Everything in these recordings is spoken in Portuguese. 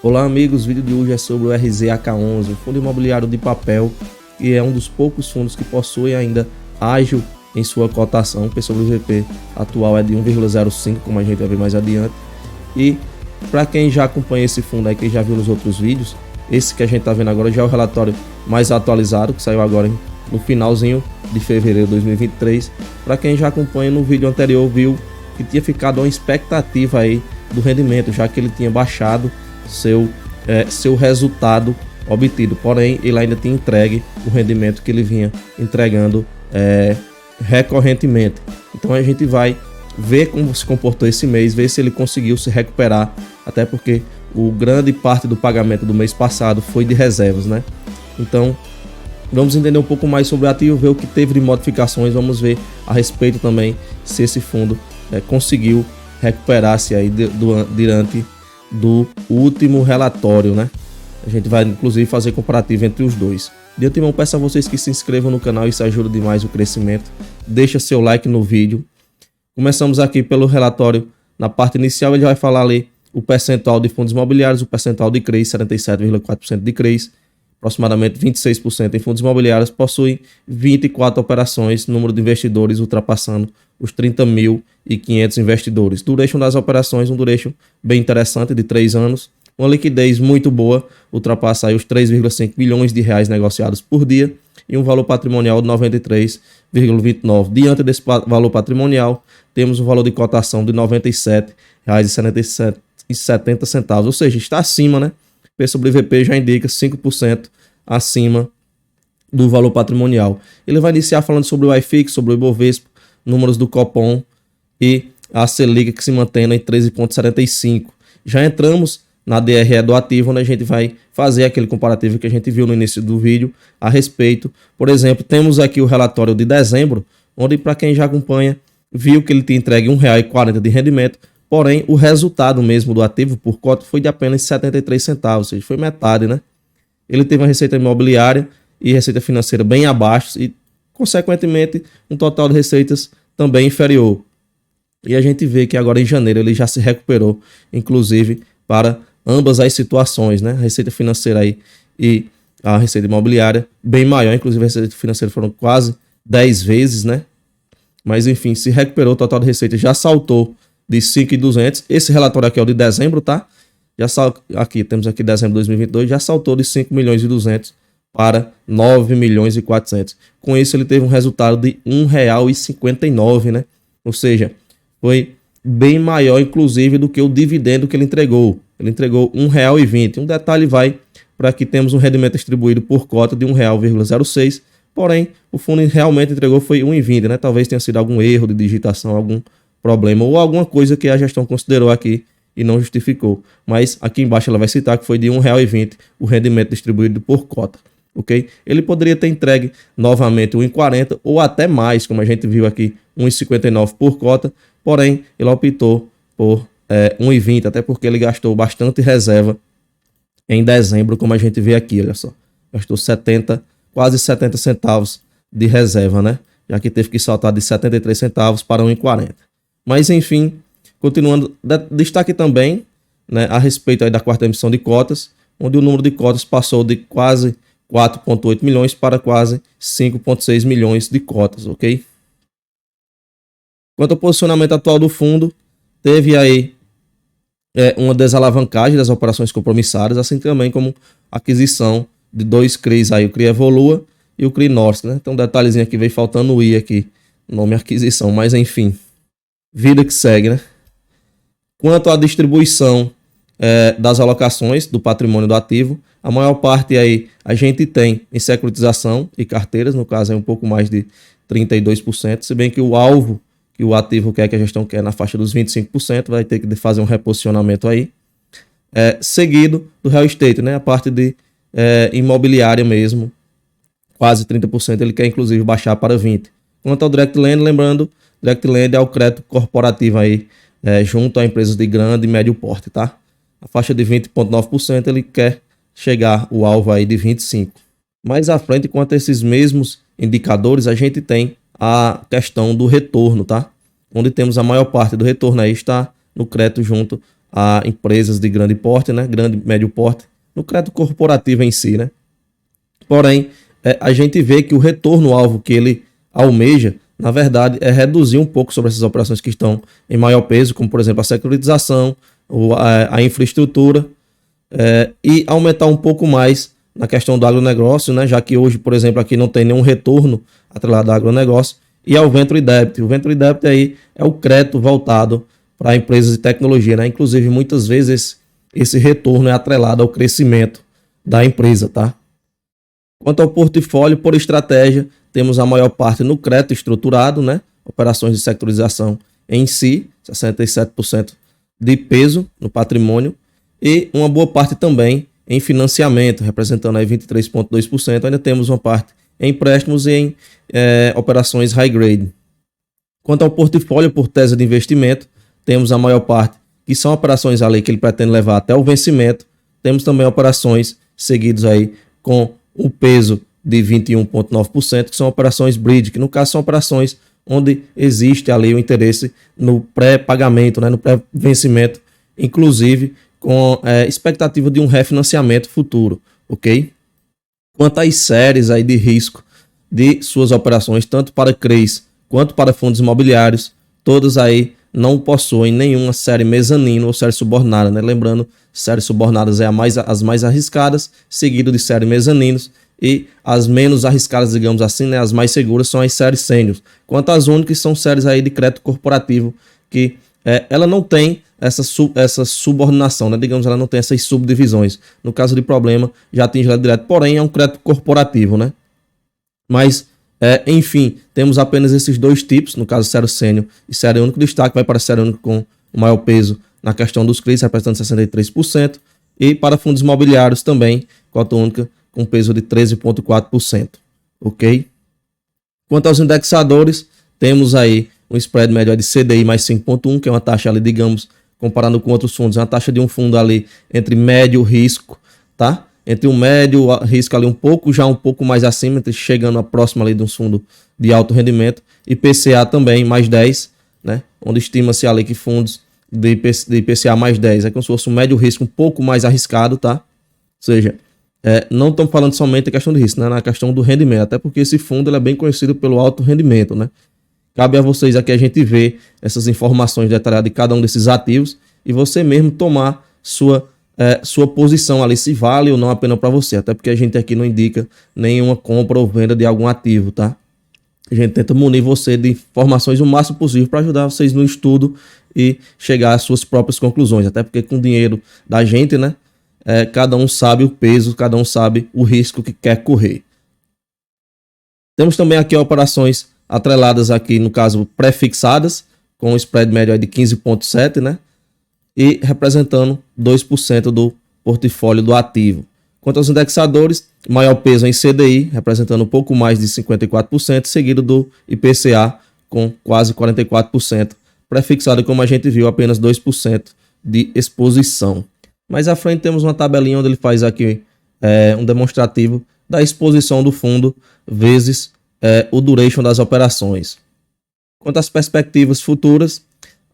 Olá amigos, o vídeo de hoje é sobre o RZAK11, um fundo imobiliário de papel, que é um dos poucos fundos que possui ainda ágil em sua cotação. O P sobre VP atual é de 1,05, como a gente vai ver mais adiante. E para quem já acompanha esse fundo aí, quem já viu nos outros vídeos, esse que a gente está vendo agora já é o relatório mais atualizado, que saiu agora no finalzinho de fevereiro de 2023. Para quem já acompanha, no vídeo anterior viu que tinha ficado uma expectativa aí do rendimento, já que ele tinha baixado seu resultado obtido, porém ele ainda tinha entregue o rendimento que ele vinha entregando recorrentemente. Então a gente vai ver como se comportou esse mês, ver se ele conseguiu se recuperar, até porque grande parte do pagamento do mês passado foi de reservas, né? Então vamos entender um pouco mais sobre o ativo, ver o que teve de modificações, vamos ver a respeito também se esse fundo conseguiu recuperar-se aí durante do último relatório, né? A gente vai inclusive fazer comparativo entre os dois. De antemão, peço a vocês que se inscrevam no canal, isso ajuda demais o crescimento. Deixa seu like no vídeo. Começamos aqui pelo relatório. Na parte inicial ele vai falar ali o percentual de fundos imobiliários, o percentual de CREs, 77,4% de CREs, aproximadamente 26% em fundos imobiliários, possuem 24 operações, número de investidores ultrapassando os 30.500 investidores. Duration das operações, um duration bem interessante de 3 anos, uma liquidez muito boa, ultrapassa aí os 3,5 bilhões de reais negociados por dia e um valor patrimonial de 93,29. Diante desse valor patrimonial, temos um valor de cotação de R$ 97,70, ou seja, está acima, né? P sobre VP já indica 5% acima do valor patrimonial. Ele vai iniciar falando sobre o IFIX, sobre o Ibovespa, números do Copom e a Selic que se mantém em 13,75. Já entramos na DRE do ativo, onde a gente vai fazer aquele comparativo que a gente viu no início do vídeo a respeito. Por exemplo, temos aqui o relatório de dezembro, onde para quem já acompanha, viu que ele tinha entregue R$ 1,40 de rendimento, porém o resultado mesmo do ativo por cota foi de apenas 73 centavos, ou seja, foi metade, né? Ele teve uma receita imobiliária e receita financeira bem abaixo e, consequentemente, um total de receitas também inferior. E a gente vê que agora em janeiro ele já se recuperou, inclusive para ambas as situações, né? A receita financeira aí e a receita imobiliária bem maior, inclusive a receita financeira foram quase 10 vezes, né? Mas enfim, se recuperou, o total de receita já saltou de 5.200. Esse relatório aqui é o de dezembro, tá? Temos aqui dezembro de 2022, já saltou de 5.200.000 para 9.400.000. Com isso ele teve um resultado de R$ 1,59, né? Ou seja, foi bem maior inclusive do que o dividendo que ele entregou. Ele entregou R$ 1,20. Um detalhe vai para que temos um rendimento distribuído por cota de R$ 1,06. Porém, o fundo realmente entregou foi R$ 1,20, né? Talvez tenha sido algum erro de digitação, algum problema ou alguma coisa que a gestão considerou aqui e não justificou. Mas aqui embaixo ela vai citar que foi de R$ 1,20 o rendimento distribuído por cota. Ok? Ele poderia ter entregue novamente R$ 1,40 ou até mais, como a gente viu aqui, R$ 1,59 por cota. Porém, ele optou por R$ 1,20, até porque ele gastou bastante reserva em dezembro, como a gente vê aqui, olha só. Gastou quase 70 centavos de reserva, né? Já que teve que saltar de 73 centavos para R$ 1,40. Mas, enfim, continuando, destaque também, né, a respeito aí da quarta emissão de cotas, onde o número de cotas passou de quase 4,8 milhões para quase 5,6 milhões de cotas, ok? Quanto ao posicionamento atual do fundo, teve aí uma desalavancagem das operações compromissadas, assim também como aquisição de 2 CRIs aí, o CRI Evolua e o CRI Norte, né? Então um detalhezinho aqui, veio faltando o I aqui, nome aquisição, mas enfim, vida que segue, né? Quanto à distribuição das alocações do patrimônio do ativo, a maior parte aí a gente tem em securitização e carteiras, no caso é um pouco mais de 32%, se bem que o alvo que o ativo quer, que a gestão quer, na faixa dos 25%, vai ter que fazer um reposicionamento aí, seguido do real estate, né? A parte de imobiliária mesmo, quase 30%, ele quer inclusive baixar para 20%. Quanto ao Direct Lending, lembrando, Direct Lending é o crédito corporativo aí, junto a empresas de grande e médio porte, tá? A faixa de 20,9%, ele quer chegar o alvo aí de 25%. Mais à frente, quanto a esses mesmos indicadores, a gente tem a questão do retorno, tá? Onde temos a maior parte do retorno aí está no crédito junto a empresas de grande porte, né? Grande, médio porte, no crédito corporativo em si, né? Porém, a gente vê que o retorno-alvo que ele almeja, na verdade, é reduzir um pouco sobre essas operações que estão em maior peso, como por exemplo a securitização, a infraestrutura, e aumentar um pouco mais na questão do agronegócio, né? Já que hoje, por exemplo, aqui não tem nenhum retorno atrelado ao agronegócio, e ao venture debt. O venture debt aí é o crédito voltado para empresas de tecnologia, né? Inclusive, muitas vezes esse retorno é atrelado ao crescimento da empresa, tá? Quanto ao portfólio, por estratégia, temos a maior parte no crédito estruturado, né? Operações de sectorização em si, 67% de peso no patrimônio, e uma boa parte também em financiamento, representando aí 23,2%. Ainda temos uma parte em empréstimos e em operações high grade. Quanto ao portfólio por tese de investimento, temos a maior parte que são operações ali que ele pretende levar até o vencimento. Temos também operações seguidas aí com o peso de 21,9%, que são operações bridge, que no caso são operações onde existe ali o interesse no pré-pagamento, né, no pré-vencimento, inclusive com expectativa de um refinanciamento futuro, ok? Quanto às séries aí de risco de suas operações, tanto para CRIs quanto para fundos imobiliários, todas aí não possuem nenhuma série mezanino ou série subornada, né? Lembrando, séries subornadas é as mais arriscadas, seguido de série mezaninos, e as menos arriscadas, digamos assim, né? As mais seguras são as séries sênior. Quanto às únicas, são séries aí de crédito corporativo, que ela não tem essa subordinação, né? Digamos, ela não tem essas subdivisões. No caso de problema, já atinge ela direto, porém é um crédito corporativo, né? Mas, enfim, temos apenas esses dois tipos, no caso série sênior e série único. Destaque vai para a série único com o maior peso na questão dos CRIs, representando 63%, e para fundos imobiliários também, cota única com peso de 13,4%, ok? Quanto aos indexadores, temos aí um spread médio de CDI mais 5,1, que é uma taxa ali, digamos, comparando com outros fundos, é uma taxa de um fundo ali entre médio risco, tá? Entre um médio risco ali um pouco mais acima, chegando a próxima ali de um fundo de alto rendimento, e PCA também mais 10, né? Onde estima-se ali que fundos de IPCA mais 10 é como se fosse um médio risco um pouco mais arriscado, tá? Ou seja, não estamos falando somente da questão de risco, né? Na questão do rendimento, até porque esse fundo ele é bem conhecido pelo alto rendimento, né? Cabe a vocês aqui a gente ver essas informações detalhadas de cada um desses ativos e você mesmo tomar sua posição ali, se vale ou não a pena para você. Até porque a gente aqui não indica nenhuma compra ou venda de algum ativo, tá? A gente tenta munir você de informações o máximo possível para ajudar vocês no estudo e chegar às suas próprias conclusões. Até porque com o dinheiro da gente, né? Cada um sabe o peso, cada um sabe o risco que quer correr. Temos também aqui operações atreladas aqui, no caso, pré-fixadas, com um spread médio de 15,7, né? E representando 2% do portfólio do ativo. Quanto aos indexadores, maior peso em CDI, representando um pouco mais de 54%, seguido do IPCA, com quase 44%. Pré-fixado, como a gente viu, apenas 2% de exposição. Mais à frente temos uma tabelinha onde ele faz aqui um demonstrativo da exposição do fundo vezes o duration das operações. Quanto às perspectivas futuras,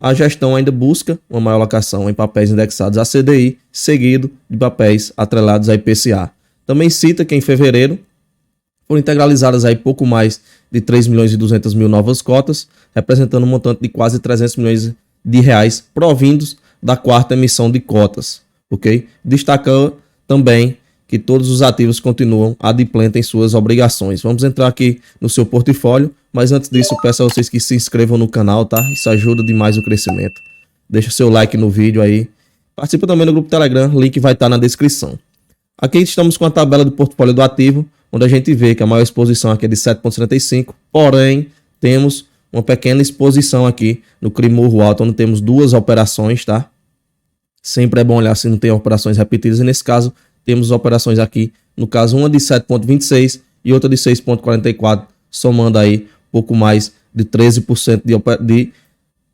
a gestão ainda busca uma maior alocação em papéis indexados a CDI, seguido de papéis atrelados a IPCA. Também cita que em fevereiro foram integralizadas aí pouco mais de 3 milhões e 200 mil novas cotas, representando um montante de quase 300 milhões de reais provindos da quarta emissão de cotas, ok? Destacando também que todos os ativos continuam adimplentes em suas obrigações. Vamos entrar aqui no seu portfólio, mas antes disso peço a vocês que se inscrevam no canal, tá? Isso ajuda demais o crescimento. Deixa seu like no vídeo aí. Participa também do grupo Telegram, link vai estar na descrição. Aqui estamos com a tabela do portfólio do ativo, onde a gente vê que a maior exposição aqui é de 7,75, porém temos uma pequena exposição aqui no CRI Morro Alto, onde temos duas operações, tá? Sempre é bom olhar se não tem operações repetidas, e nesse caso temos operações aqui, no caso uma de 7,26 e outra de 6,44, somando aí pouco mais de 13%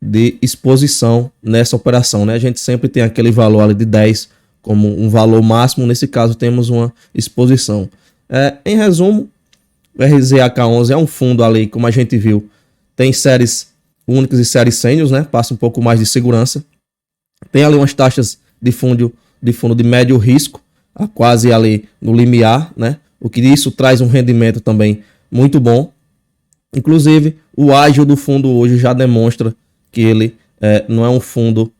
de exposição nessa operação, né? A gente sempre tem aquele valor ali de 10 como um valor máximo, nesse caso temos uma exposição. Em resumo, o RZAK11 é um fundo ali, como a gente viu, tem séries únicas e séries sênior, né? Passa um pouco mais de segurança. Tem ali umas taxas de fundo de médio risco, quase ali no limiar, né? O que isso traz um rendimento também muito bom. Inclusive, o ágio do fundo hoje já demonstra que ele não é um fundo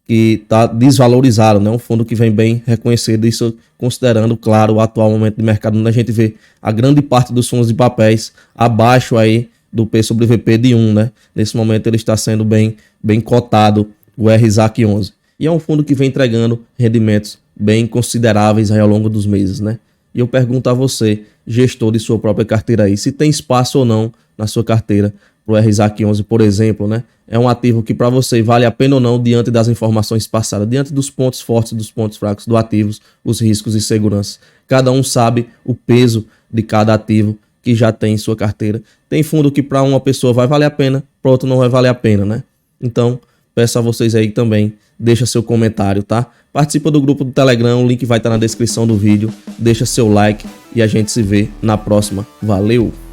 que está desvalorizado, né? Um fundo que vem bem reconhecido, isso considerando, claro, o atual momento de mercado, onde a gente vê a grande parte dos fundos de papéis abaixo aí do P sobre VP de 1, né? Nesse momento ele está sendo bem cotado, o RZAC 11. E é um fundo que vem entregando rendimentos bem consideráveis aí ao longo dos meses, né? E eu pergunto a você, gestor de sua própria carteira aí, se tem espaço ou não na sua carteira para o RZAC 11, por exemplo, né? É um ativo que para você vale a pena ou não diante das informações passadas, diante dos pontos fortes e dos pontos fracos do ativos, os riscos e segurança. Cada um sabe o peso de cada ativo que já tem em sua carteira. Tem fundo que para uma pessoa vai valer a pena, para outra não vai valer a pena, né? Então, peço a vocês aí também, deixa seu comentário, tá? Participa do grupo do Telegram, o link vai estar na descrição do vídeo. Deixa seu like e a gente se vê na próxima. Valeu!